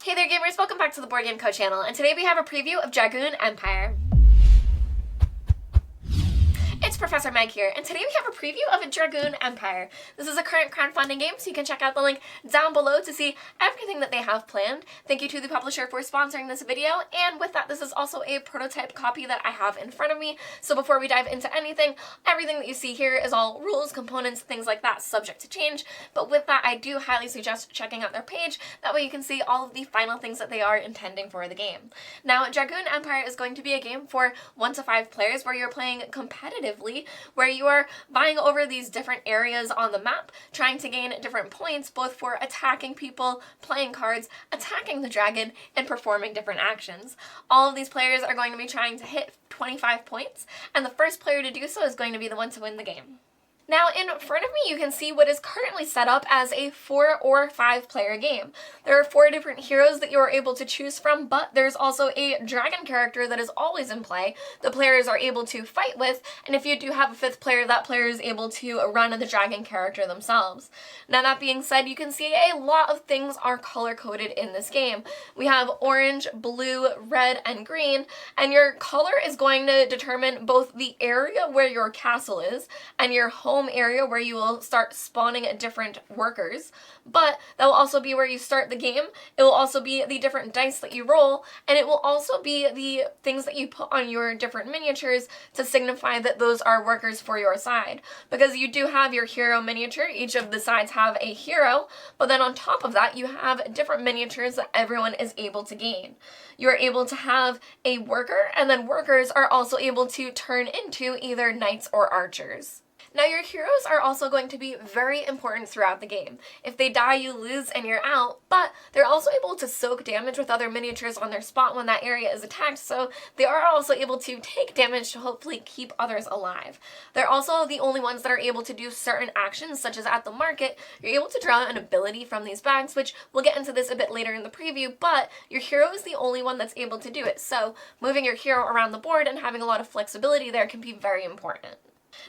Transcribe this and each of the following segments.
Hey there gamers, welcome back to the Board Game Co channel, and today we have a preview of Dragoon Empire. It's Professor Meg here, and today we have a preview of Dragoon Empire. This is a current crowdfunding game, so you can check out the link down below to see everything that they have planned. Thank you to the publisher for sponsoring this video, and with that, this is also a prototype copy that I have in front of me. So before we dive into anything, everything that you see here is all rules, components, things like that, subject to change. But with that, I do highly suggest checking out their page. That way you can see all of the final things that they are intending for the game. Now, Dragoon Empire is going to be a game for 1 to 5 players where you're playing competitively, where you are vying over these different areas on the map, trying to gain different points, both for attacking people, playing cards, attacking the dragon, and performing different actions. All of these players are going to be trying to hit 25 points, and the first player to do so is going to be the one to win the game. Now, in front of me, you can see what is currently set up as a 4 or 5 player game. There are 4 different heroes that you are able to choose from, but there's also a dragon character that is always in play. The players are able to fight with, and if you do have a 5th player, that player is able to run the dragon character themselves. Now, that being said, you can see a lot of things are color-coded in this game. We have orange, blue, red, and green, and your color is going to determine both the area where your castle is and your home area where you will start spawning different workers, but that will also be where you start the game. It will also be the different dice that you roll, and it will also be the things that you put on your different miniatures to signify that those are workers for your side. Because you do have your hero miniature, each of the sides have a hero, but then on top of that you have different miniatures that everyone is able to gain. You are able to have a worker, and then workers are also able to turn into either knights or archers. Now, your heroes are also going to be very important throughout the game. If they die, you lose and you're out, but they're also able to soak damage with other miniatures on their spot when that area is attacked, so they are also able to take damage to hopefully keep others alive. They're also the only ones that are able to do certain actions, such as at the market, you're able to draw an ability from these bags, which we'll get into this a bit later in the preview, but your hero is the only one that's able to do it, so moving your hero around the board and having a lot of flexibility there can be very important.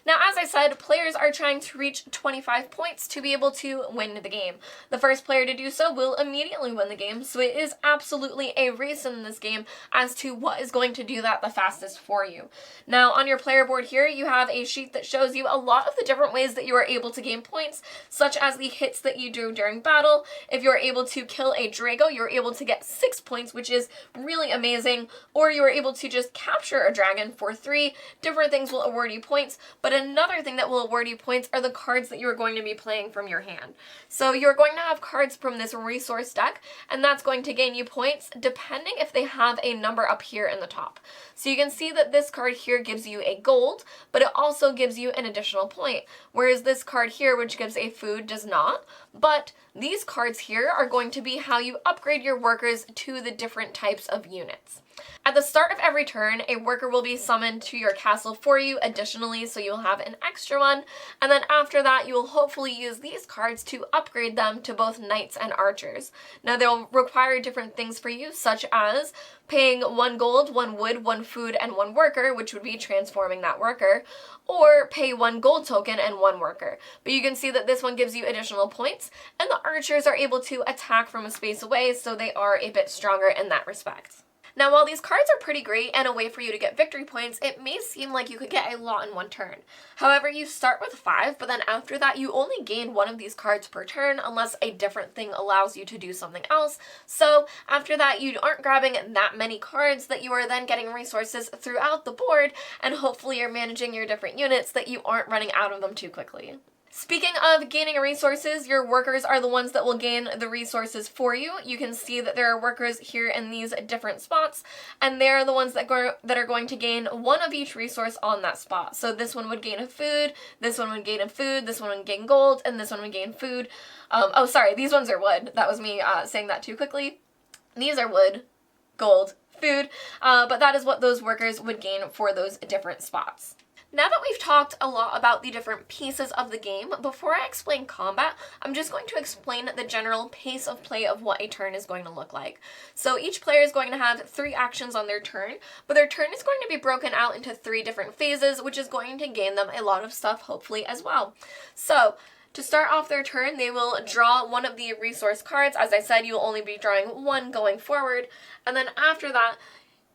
Now, as I said, players are trying to reach 25 points to be able to win the game. The first player to do so will immediately win the game, so it is absolutely a race in this game as to what is going to do that the fastest for you. Now, on your player board here, you have a sheet that shows you a lot of the different ways that you are able to gain points, such as the hits that you do during battle. If you're able to kill a Drago, you're able to get 6 points, which is really amazing, or you are able to just capture a dragon for 3. Different things will award you points, but another thing that will award you points are the cards that you are going to be playing from your hand. So you're going to have cards from this resource deck, and that's going to gain you points depending if they have a number up here in the top. So you can see that this card here gives you a gold, but it also gives you an additional point, whereas this card here, which gives a food, does not. But these cards here are going to be how you upgrade your workers to the different types of units. At the start of every turn, a worker will be summoned to your castle for you additionally, so you'll have an extra one, and then after that you will hopefully use these cards to upgrade them to both knights and archers. Now, they'll require different things for you, such as paying 1 gold, 1 wood, 1 food, and 1 worker, which would be transforming that worker, or pay 1 gold token and 1 worker. But you can see that this one gives you additional points, and the archers are able to attack from a space away, so they are a bit stronger in that respect. Now, while these cards are pretty great and a way for you to get victory points, it may seem like you could get a lot in one turn. However, you start with 5, but then after that you only gain 1 of these cards per turn unless a different thing allows you to do something else. So after that, you aren't grabbing that many cards, that you are then getting resources throughout the board, and hopefully you're managing your different units that you aren't running out of them too quickly. Speaking of gaining resources, your workers are the ones that will gain the resources for you. You can see that there are workers here in these different spots, and they're the ones that are going to gain 1 of each resource on that spot. So this one would gain a food, this one would gain a food, this one would gain gold, and this one would gain food. Oh, sorry, these ones are wood. That was me saying that too quickly. These are wood, gold, food, but that is what those workers would gain for those different spots. Now that we've talked a lot about the different pieces of the game, before I explain combat, I'm just going to explain the general pace of play of what a turn is going to look like. So each player is going to have 3 actions on their turn, but their turn is going to be broken out into 3 different phases, which is going to gain them a lot of stuff, hopefully, as well. So To start off their turn, they will draw one of the resource cards. As I said, you will only be drawing one going forward. And then after that,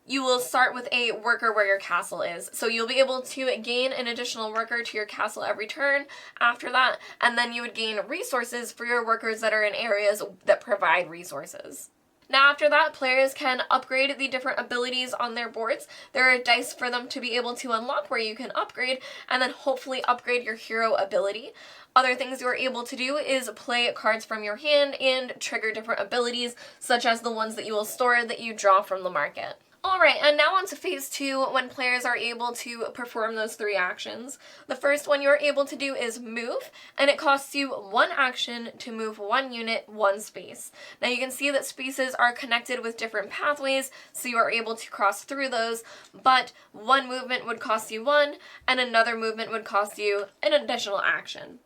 you will start with a worker where your castle is. So you'll be able to gain an additional worker to your castle every turn after that. And then you would gain resources for your workers that are in areas that provide resources. Now after that, players can upgrade the different abilities on their boards. There are dice for them to be able to unlock where you can upgrade and then hopefully upgrade your hero ability. Other things you are able to do is play cards from your hand and trigger different abilities, such as the ones that you will store that you draw from the market. Alright, and now on to phase 2, when players are able to perform those 3 actions. The first one you're able to do is move, and it costs you 1 action to move 1 unit, 1 space. Now you can see that spaces are connected with different pathways, so you are able to cross through those, but 1 movement would cost you 1, and another movement would cost you an additional action.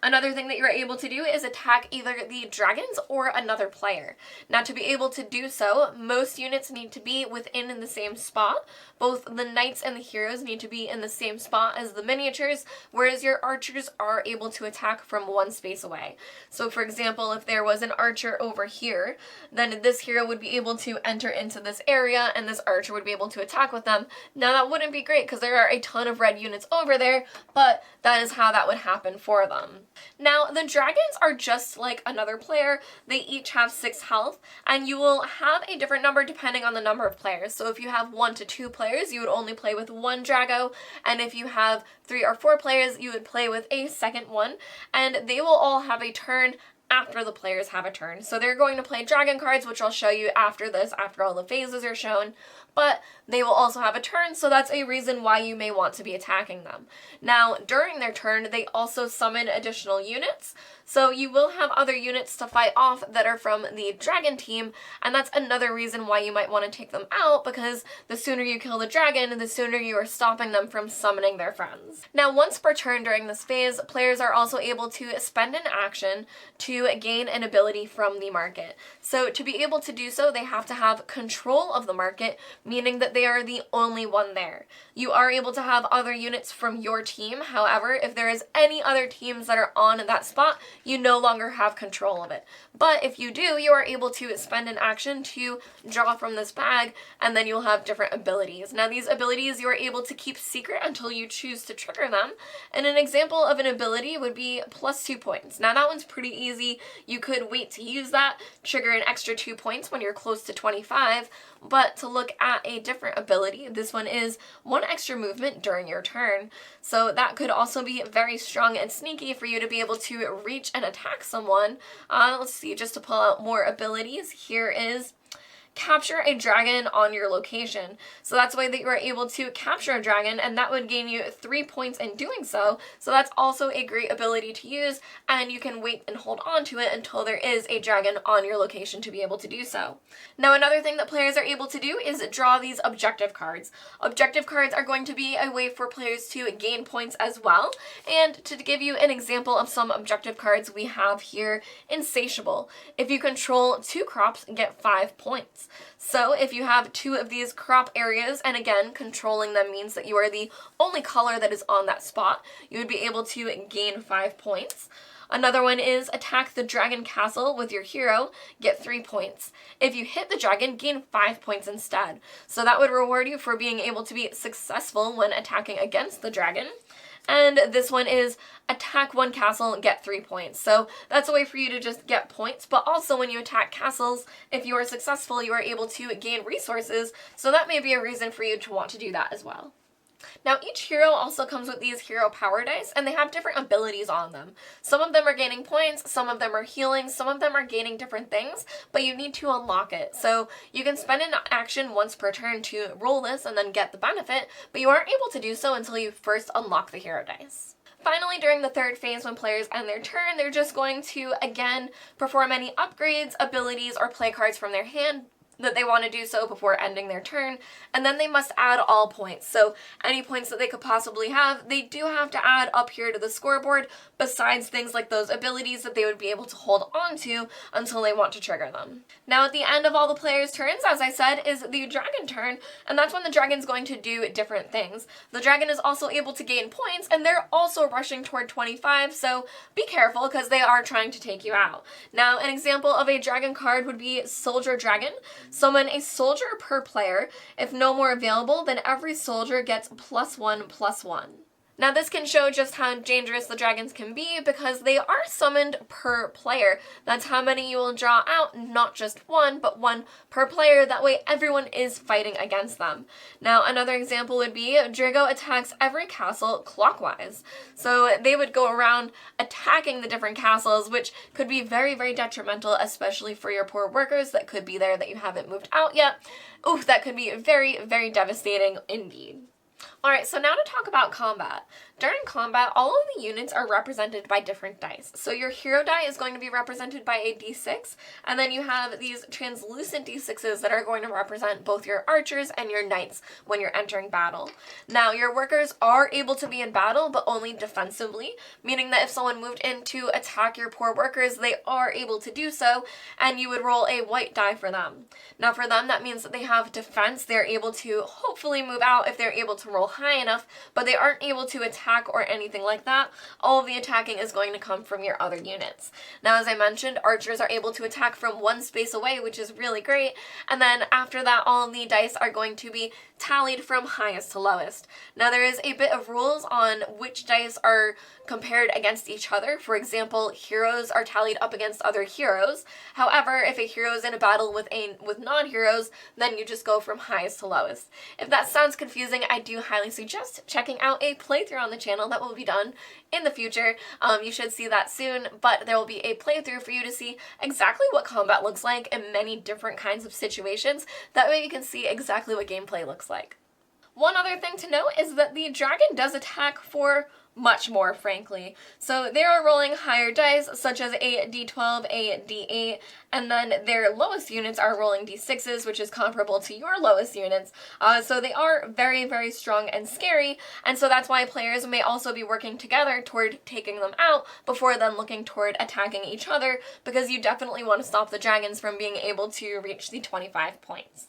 Another thing that you're able to do is attack either the dragons or another player. Now to be able to do so, most units need to be within the same spot. Both the knights and the heroes need to be in the same spot as the miniatures, whereas your archers are able to attack from 1 space away. So for example, if there was an archer over here, then this hero would be able to enter into this area and this archer would be able to attack with them. Now that wouldn't be great because there are a ton of red units over there, but that is how that would happen for them. Now, the dragons are just like another player. They each have 6 health, and you will have a different number depending on the number of players. So if you have 1 to 2 players, you would only play with 1 Drago, and if you have 3 or 4 players, you would play with a second one, and they will all have a turn after the players have a turn. So they're going to play dragon cards, which I'll show you after this, after all the phases are shown, but they will also have a turn, so that's a reason why you may want to be attacking them. Now, during their turn, they also summon additional units, so you will have other units to fight off that are from the dragon team, and that's another reason why you might want to take them out, because the sooner you kill the dragon, the sooner you are stopping them from summoning their friends. Now, once per turn during this phase, players are also able to spend an action to gain an ability from the market. So to be able to do so, they have to have control of the market, meaning that they are the only one there. You are able to have other units from your team. However, if there is any other teams that are on that spot, you no longer have control of it. But if you do, you are able to spend an action to draw from this bag, and then you'll have different abilities. Now, these abilities you are able to keep secret until you choose to trigger them, and an example of an ability would be +2 points. Now, that one's pretty easy. You could wait to use that, trigger an extra 2 points when you're close to 25, but to look at a different ability, this one is 1 extra movement during your turn. So that could also be very strong and sneaky for you to be able to reach and attack someone. Let's see, just to pull out more abilities, here is capture a dragon on your location. So that's the way that you are able to capture a dragon, and that would gain you 3 points in doing so. So that's also a great ability to use, and you can wait and hold on to it until there is a dragon on your location to be able to do so. Now, another thing that players are able to do is draw these objective cards. Objective cards are going to be a way for players to gain points as well. And to give you an example of some objective cards, we have here Insatiable. If you control 2 crops, get 5 points. So if you have 2 of these crop areas, and again, controlling them means that you are the only color that is on that spot, you would be able to gain 5 points. Another one is attack the dragon castle with your hero, get 3 points. If you hit the dragon, gain 5 points instead. So that would reward you for being able to be successful when attacking against the dragon. And this one is attack 1 castle and get 3 points. So that's a way for you to just get points, but also when you attack castles, if you are successful, you are able to gain resources, so that may be a reason for you to want to do that as well. Now, each hero also comes with these hero power dice, and they have different abilities on them. Some of them are gaining points, some of them are healing, some of them are gaining different things, but you need to unlock it. So you can spend an action once per turn to roll this and then get the benefit, but you aren't able to do so until you first unlock the hero dice. Finally, during the 3rd phase, when players end their turn, they're just going to, again, perform any upgrades, abilities, or play cards from their hand that they want to do so before ending their turn, and then they must add all points. So any points that they could possibly have, they do have to add up here to the scoreboard, besides things like those abilities that they would be able to hold on to until they want to trigger them. Now at the end of all the players' turns, as I said, is the dragon turn, and that's when the dragon's going to do different things. The dragon is also able to gain points, and they're also rushing toward 25, so be careful because they are trying to take you out. Now an example of a dragon card would be Soldier Dragon. Summon a soldier per player. If no more available, then every soldier gets +1/+1. Now this can show just how dangerous the dragons can be because they are summoned per player. That's how many you will draw out, not just one, but one per player. That way everyone is fighting against them. Now another example would be Drago attacks every castle clockwise. So they would go around attacking the different castles, which could be very, very detrimental, especially for your poor workers that could be there that you haven't moved out yet. Ooh, that could be very, very devastating indeed. Alright, so now to talk about combat. During combat, all of the units are represented by different dice. So your hero die is going to be represented by a d6, and then you have these translucent d6s that are going to represent both your archers and your knights when you're entering battle. Now, your workers are able to be in battle, but only defensively, meaning that if someone moved in to attack your poor workers, they are able to do so, and you would roll a white die for them. Now, for them, that means that they have defense. They're able to hopefully move out if they're able to roll high enough, but they aren't able to attack or anything like that. All of the attacking is going to come from your other units. Now, as I mentioned, archers are able to attack from one space away, which is really great, and then after that, all of the dice are going to be tallied from highest to lowest. Now, there is a bit of rules on which dice are compared against each other. For example, heroes are tallied up against other heroes. However, if a hero is in a battle with non-heroes, then you just go from highest to lowest. If that sounds confusing, I do highly suggest checking out a playthrough on the channel that will be done in the future. You should see that soon, but there will be a playthrough for you to see exactly what combat looks like in many different kinds of situations. That way you can see exactly what gameplay looks like. One other thing to note is that the dragon does attack for much more, frankly. So they are rolling higher dice, such as a d12, a d8, and then their lowest units are rolling d6s, which is comparable to your lowest units. So they are very, very strong and scary, and so that's why players may also be working together toward taking them out before then looking toward attacking each other, because you definitely want to stop the dragons from being able to reach the 25 points.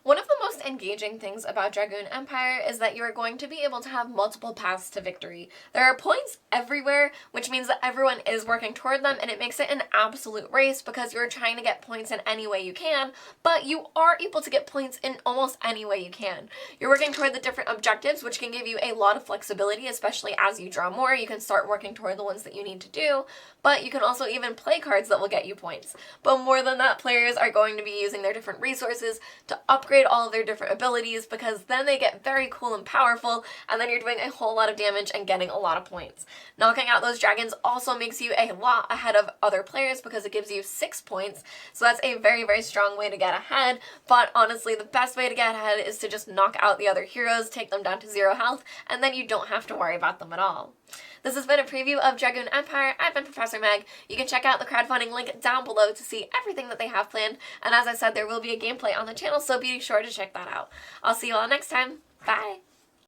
One of the most engaging things about Dragoon Empire is that you are going to be able to have multiple paths to victory. There are points everywhere, which means that everyone is working toward them, and it makes it an absolute race because you're trying to get points in any way you can, but you are able to get points in almost any way you can. You're working toward the different objectives, which can give you a lot of flexibility, especially as you draw more. You can start working toward the ones that you need to do, but you can also even play cards that will get you points. But more than that, players are going to be using their different resources to upgrade all of their different abilities, because then they get very cool and powerful, and then you're doing a whole lot of damage and getting a lot of points. Knocking out those dragons also makes you a lot ahead of other players because it gives you 6 points, so that's a very, very strong way to get ahead. But honestly, the best way to get ahead is to just knock out the other heroes, take them down to 0 health, and then you don't have to worry about them at all. This has been a preview of Dragoon Empire. I've been Professor Meg. You can check out the crowdfunding link down below to see everything that they have planned, and as I said, there will be a gameplay on the channel, so be sure to check that out. I'll see you all next time. Bye!